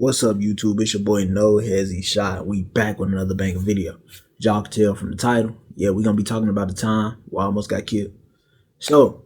What's up, YouTube? It's your boy No Hezzy Shot. We back with another banger video. Y'all can tell from the title. Yeah, we gonna be talking about the time where I almost got killed. So,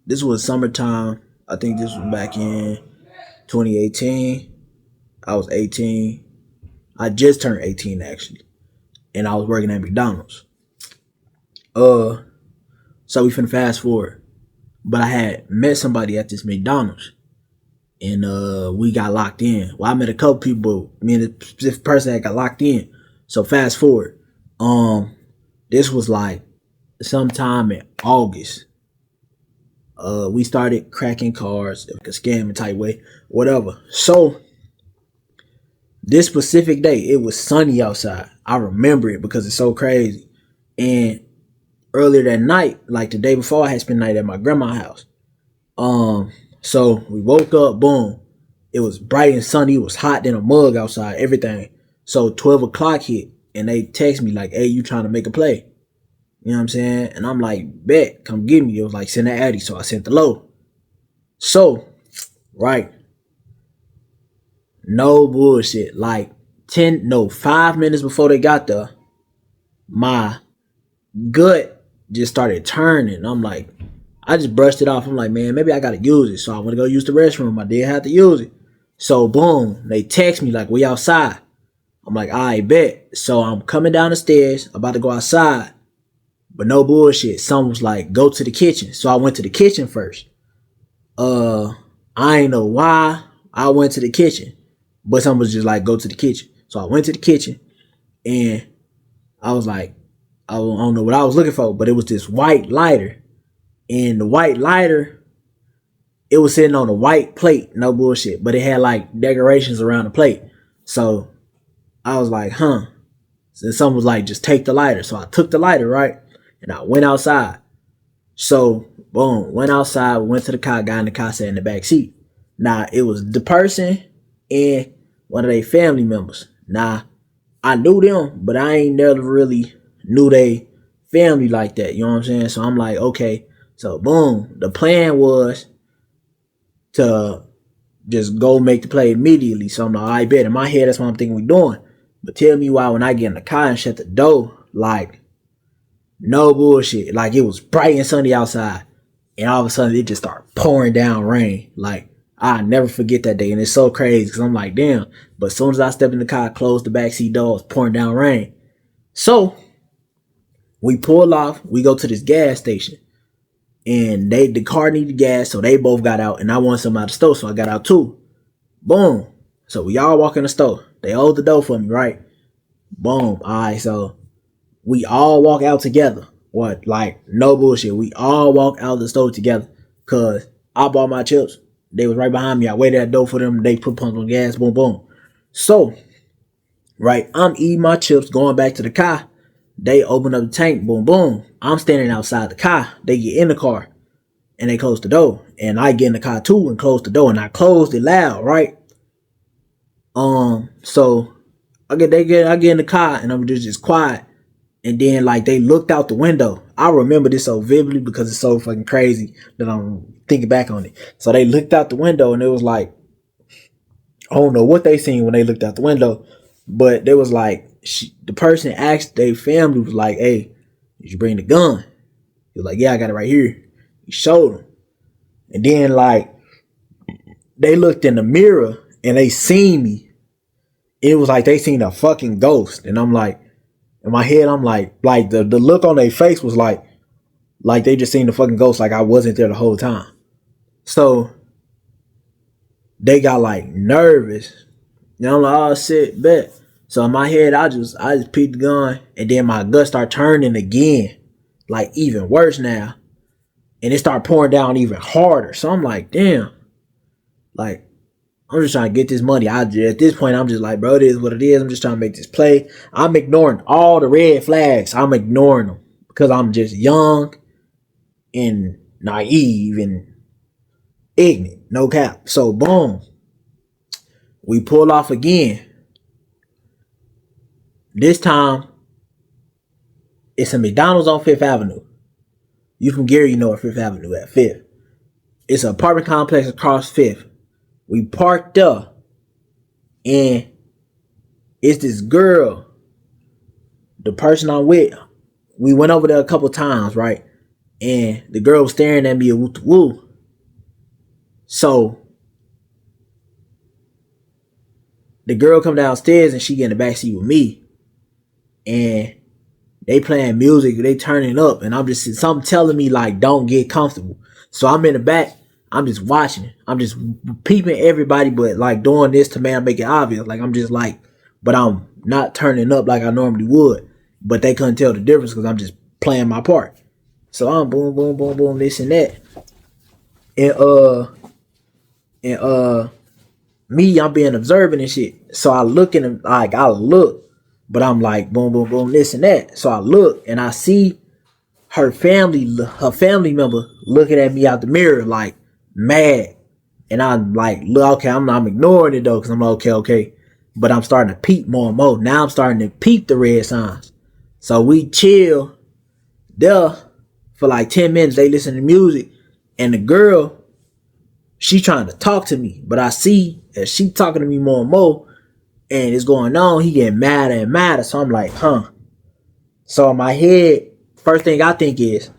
this was summertime. I think this was back in 2018. I was 18. I just turned 18 actually, and I was working at McDonald's. So we finna fast forward. But I had met somebody at this McDonald's. And we got locked in. Well, I met a couple people, me and this person that got locked in. So fast forward. This was like sometime in August. We started cracking cars, like a scamming type way, whatever. So this specific day, it was sunny outside. I remember it because it's so crazy. And earlier that night, like the day before, I had spent the night at my grandma's house. So we woke up, boom. It was bright and sunny. It was hot than a mug outside, everything. So 12 o'clock hit and they text me like, hey, you trying to make a play? You know what I'm saying? And I'm like, bet, come get me. It was like, send that Addy. So I sent the low. So, right. No bullshit. Like 5 minutes before they got there, my gut just started turning. I'm like, I just brushed it off. I'm like, man, maybe I gotta use it. So I went to go use the restroom. I did have to use it. So boom, they text me like, we outside. I'm like, I bet. So I'm coming down the stairs, about to go outside. But no bullshit. Someone was like, go to the kitchen. So I went to the kitchen first. I ain't know why I went to the kitchen. But someone was just like, go to the kitchen. So I went to the kitchen and I was like, I don't know what I was looking for, but it was this white lighter. And the white lighter, it was sitting on a white plate, no bullshit, but it had like decorations around the plate. So I was like, huh. So someone was like, just take the lighter. So I took the lighter, right? And I went outside. So boom, went outside, went to the car, got in the car, sat in the back seat. Now it was the person and one of their family members. Now I knew them, but I ain't never really knew they family like that. You know what I'm saying? So I'm like, okay. So boom, the plan was to just go make the play immediately. So I'm like, I bet in my head that's what I'm thinking we doing. But tell me why when I get in the car and shut the door, like no bullshit. Like it was bright and sunny outside. And all of a sudden it just started pouring down rain. Like I never forget that day. And it's so crazy because I'm like, damn. But as soon as I stepped in the car, closed the backseat door, it's pouring down rain. So we pull off, we go to this gas station. And the car needed gas, so they both got out. And I wanted some out of the store, so I got out too. Boom. So we all walk in the store. They hold the door for me, right? Boom. All right, so we all walk out together. What? Like, no bullshit. We all walk out of the store together. Because I bought my chips. They was right behind me. I waited at the door for them. They put pumps on gas. Boom, boom. So, right, I'm eating my chips, going back to the car. They open up the tank. Boom, boom. I'm standing outside the car. They get in the car. And they close the door. And I get in the car too and close the door. And I closed it loud, right? So I get in the car and I'm just quiet. And then like they looked out the window. I remember this so vividly because it's so fucking crazy that I'm thinking back on it. So they looked out the window and it was like, I don't know what they seen when they looked out the window, but they was like, the person asked their family, was like, hey, did you bring the gun? He was like, yeah, I got it right here. He showed them. And then like they looked in the mirror and they seen me. It was like they seen a fucking ghost. And I'm like, in my head, I'm like the look on their face was like they just seen the fucking ghost, like I wasn't there the whole time. So they got like nervous. And I'm like, oh shit, bet. So in my head, I just peeked the gun and then my gut start turning again. Like even worse now. And it started pouring down even harder. So I'm like, damn. Like, I'm just trying to get this money. At this point, I'm just like, bro, it is what it is. I'm just trying to make this play. I'm ignoring all the red flags. I'm ignoring them. Because I'm just young and naive and ignorant. No cap. So, boom. We pull off again. This time, it's a McDonald's on 5th Avenue. You from Gary, you know where 5th Avenue at, 5th. It's an apartment complex across 5th. We parked up, and it's this girl, the person I'm with. We went over there a couple times, right? And the girl was staring at me at woo. So the girl come downstairs and she get in the back seat with me, and they playing music, they turning up, and I'm just something telling me like don't get comfortable. So I'm in the back, I'm just watching, I'm just peeping everybody, but like doing this to make it obvious. Like I'm just like, but I'm not turning up like I normally would. But they couldn't tell the difference because I'm just playing my part. So I'm boom, boom, boom, boom, this and that. And me, I'm being observant and shit. So I look in like I look, but I'm like boom, boom, boom, this and that. So I look and I see her family member looking at me out the mirror like mad. And I'm like, look, okay, I'm ignoring it though, because I'm like, okay. But I'm starting to peep more and more. Now I'm starting to peep the red signs. So we chill there for like 10 minutes. They listen to music. And the girl, she trying to talk to me. But I see that she talking to me more and more. And it's going on. He getting madder and madder. So I'm like, So in my head, first thing I think is,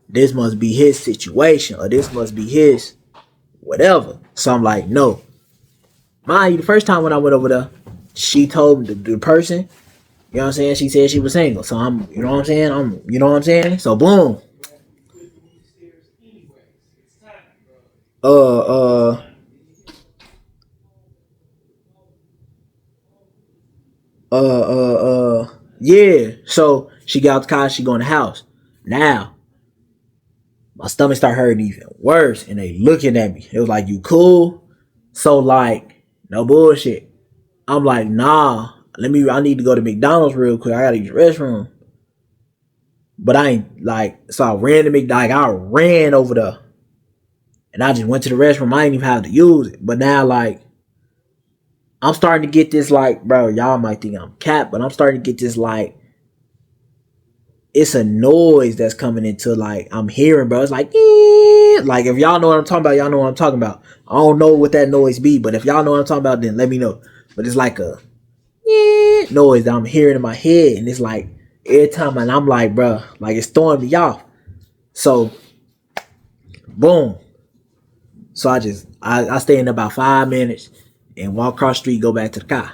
this must be his situation. Or this must be his whatever. So I'm like, no. Mind you, the first time when I went over there, she told the person, you know what I'm saying? She said she was single. So I'm, you know what I'm saying? You know what I'm saying? So boom. Yeah. So she got out the car, she go in the house. Now, my stomach start hurting even worse. And they looking at me. It was like, you cool? So like, no bullshit. I'm like, nah. I need to go to McDonald's real quick. I gotta use the restroom. But I ain't like, so I ran to McDonald's. I ran over there. And I just went to the restroom. I didn't even have to use it. But now, like, I'm starting to get this, like, bro, y'all might think I'm capped, but I'm starting to get this, like, it's a noise that's coming into, like, I'm hearing, bro. It's like, eh. Like, if y'all know what I'm talking about, y'all know what I'm talking about. I don't know what that noise be, but if y'all know what I'm talking about, then let me know. But it's like a noise that I'm hearing in my head. And it's like, every time, and I'm like, bro, like, it's throwing me off. So, boom. So I stay in about 5 minutes and walk across the street, go back to the car.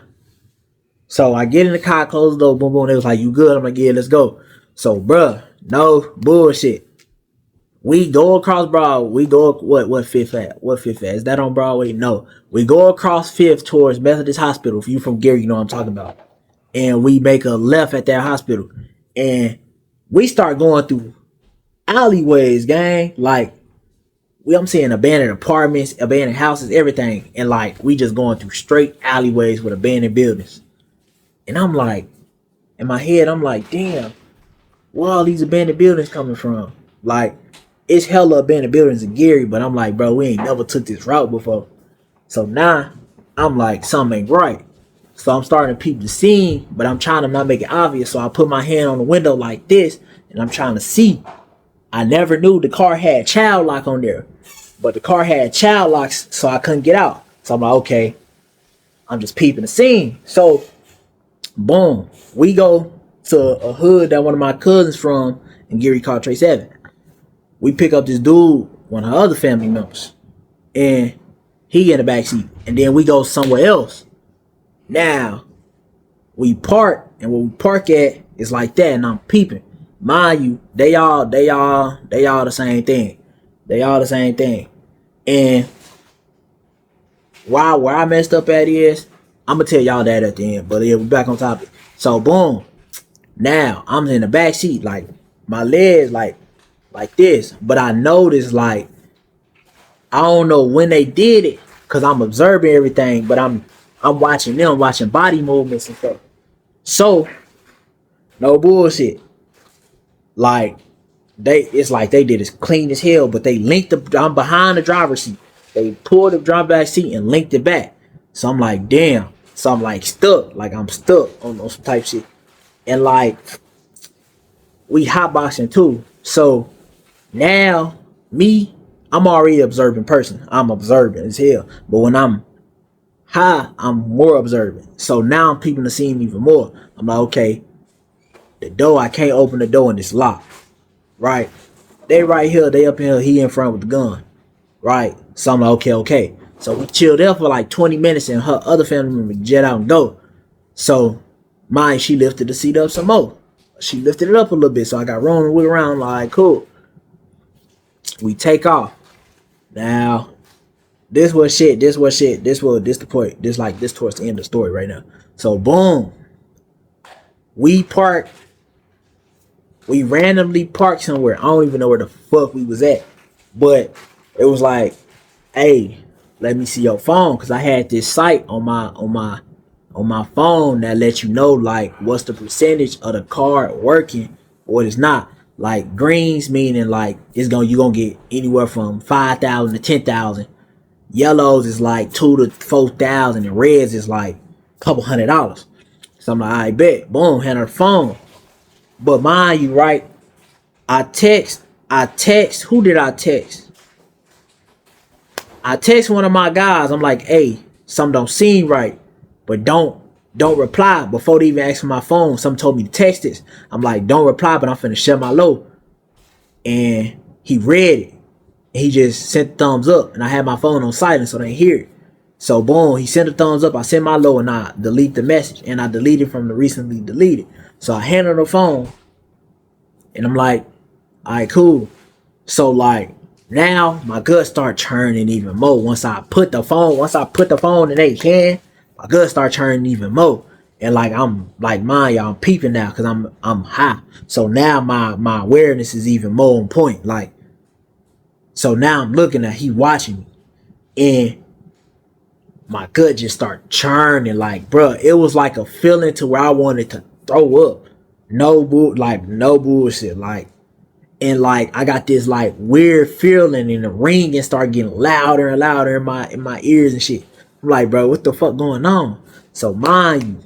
So I get in the car, close the door, boom, boom. They was like, you good? I'm like, yeah, let's go. So, bruh, no bullshit. We go across Broadway. We go, what Fifth at? What Fifth at? Is that on Broadway? No. We go across Fifth towards Methodist Hospital. If you from Gary, you know what I'm talking about. And we make a left at that hospital. And we start going through alleyways, gang. Like, I'm seeing abandoned apartments, abandoned houses, everything. And like, we just going through straight alleyways with abandoned buildings. And I'm like, in my head, I'm like, damn, where all these abandoned buildings coming from? Like, it's hella abandoned buildings in Gary, but I'm like, bro, we ain't never took this route before. So now, I'm like, something ain't right. So I'm starting to peep the scene, but I'm trying to not make it obvious. So I put my hand on the window like this, and I'm trying to see. I never knew the car had child lock on there. But the car had child locks, so I couldn't get out. So I'm like, okay, I'm just peeping the scene. So, boom, we go to a hood that one of my cousins from in Gary called Trace Evan. We pick up this dude, one of her other family members, and he in the backseat. And then we go somewhere else. Now, we park, and where we park at is like that, and I'm peeping. Mind you, they all the same thing. They all the same thing. And where I messed up at is, I'm gonna tell y'all that at the end. But yeah, we're back on topic. So boom. Now I'm in the back seat, like my legs like this. But I noticed, like, I don't know when they did it, because I'm observing everything, but I'm watching them, watching body movements and stuff. So, no bullshit. Like, it's like they did as clean as hell, but they linked I'm behind the driver's seat. They pulled the driver's back seat and linked it back. So I'm like, damn. So I'm like stuck. Like, I'm stuck on some type shit. And like, we hotboxing too. So now, me, I'm already an observant person. I'm observant as hell. But when I'm high, I'm more observant. So now I'm peeping the scene even more. I'm like, okay, the door, I can't open the door and it's locked. Right? They right here, they up in here, he in front with the gun. Right? So I'm like, okay. So we chilled there for like 20 minutes and her other family member jet out and go. So mine, she lifted the seat up some more. She lifted it up a little bit. So I got rolling with around like, cool. We take off. Now, this the point. This towards the end of the story right now. So boom. We randomly parked somewhere. I don't even know where the fuck we was at. But it was like, hey, let me see your phone. Cause I had this site on my phone that lets you know like what's the percentage of the card working or what it's not. Like greens meaning like you gonna get anywhere from 5,000 to 10,000. Yellows is like 2,000 to 4,000 and reds is like a couple $100. So I'm like, I bet. Boom, hand her the phone. But mind you, right? I text. Who did I text? I text one of my guys. I'm like, hey, something don't seem right. But don't reply. Before they even asked for my phone, something told me to text this. I'm like, don't reply, but I'm finna share my low. And he read it. And he just sent the thumbs up. And I had my phone on silent so they didn't hear it. So boom, he sent a thumbs up. I sent my low and I delete the message. And I deleted from the recently deleted. So I hand her the phone. And I'm like, all right, cool. So like now my guts start churning even more. Once I put the phone in their hand, my guts start churning even more. And like I'm like mind y'all, I'm peeping now because I'm high. So now my awareness is even more on point. Like so now I'm looking at he watching me. And my gut just start churning. Like, bruh, it was like a feeling to where I wanted to throw up. No bullshit. Like, and like I got this like weird feeling in the ring and start getting louder and louder in my ears and shit. I'm like, bro, what the fuck going on? So mind you,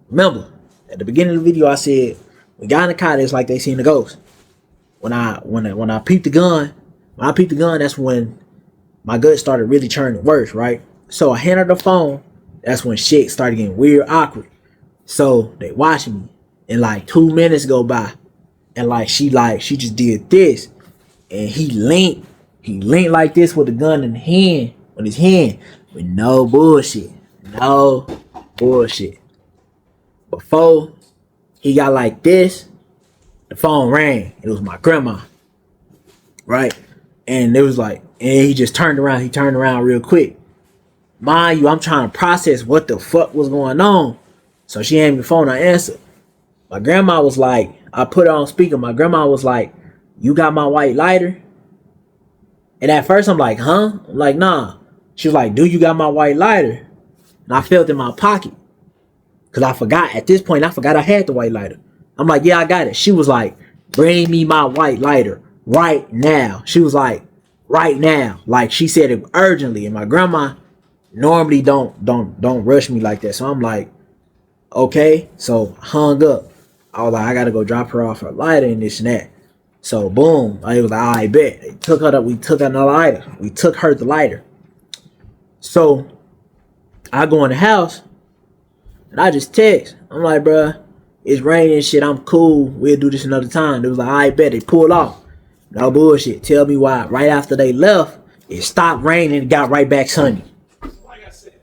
remember at the beginning of the video I said we got in the car, it's like they seen the ghost. When I peeped the gun, that's when my gut started really turning worse, right? So I handed her the phone. That's when shit started getting weird, awkward. So they watching me. And like 2 minutes go by. And like she just did this. And he leaned like this with the gun in his hand. With no bullshit. Before he got like this, the phone rang. It was my grandma. Right? And it was like, and he just turned around. He turned around real quick. Mind you, I'm trying to process what the fuck was going on. So she handed me the phone, I answered. My grandma was like, I put it on speaker. My grandma was like, you got my white lighter? And at first I'm like, huh? I'm like, nah. She was like, do you got my white lighter? And I felt in my pocket. Because I forgot. At this point, I forgot I had the white lighter. I'm like, yeah, I got it. She was like, bring me my white lighter right now. She was like, right now. Like she said it urgently. And my grandma normally don't rush me like that. So I'm like, okay. So hung up. I was like, I gotta go drop her off her lighter and this and that. So boom, I was like, I bet. We took her the lighter. We took her the lighter. So I go in the house and I just text. I'm like, bruh, it's raining and shit. I'm cool. We'll do this another time. It was like, I bet. They pulled off. No bullshit. Tell me why. Right after they left, it stopped raining and got right back sunny. Like I said,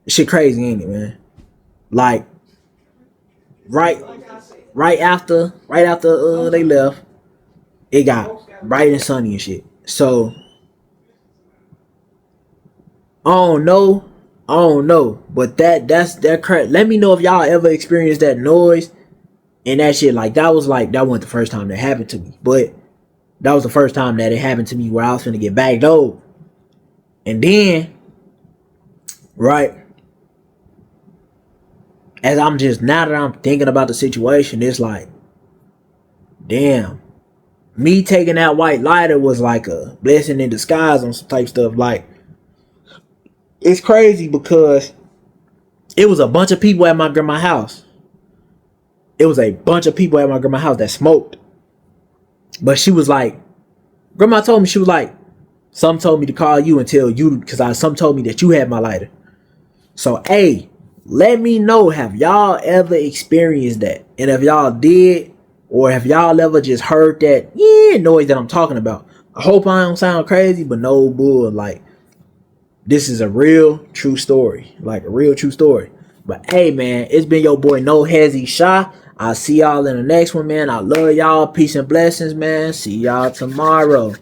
shit crazy, ain't it, man? Like right after they left, it got bright and sunny and shit. So I don't know, but that's correct. Let me know if y'all ever experienced that noise and that shit. Like that wasn't the first time that happened to me, but that was the first time that it happened to me where I was finna get backed over. And then, right, now that I'm thinking about the situation, it's like, damn, me taking that white lighter was like a blessing in disguise on some type stuff. Like, it's crazy because it was a bunch of people at my grandma's house. That smoked. But she was like, grandma told me, she was like, Some told me to call you and tell you, because some told me that you had my lighter. So, hey, let me know, have y'all ever experienced that? And if y'all did, or have y'all ever just heard that noise that I'm talking about? I hope I don't sound crazy, but no bull. Like, this is a real true story. Like a real true story. But hey, man, it's been your boy No Hezzy Shah. I'll see y'all in the next one, man. I love y'all. Peace and blessings, man. See y'all tomorrow.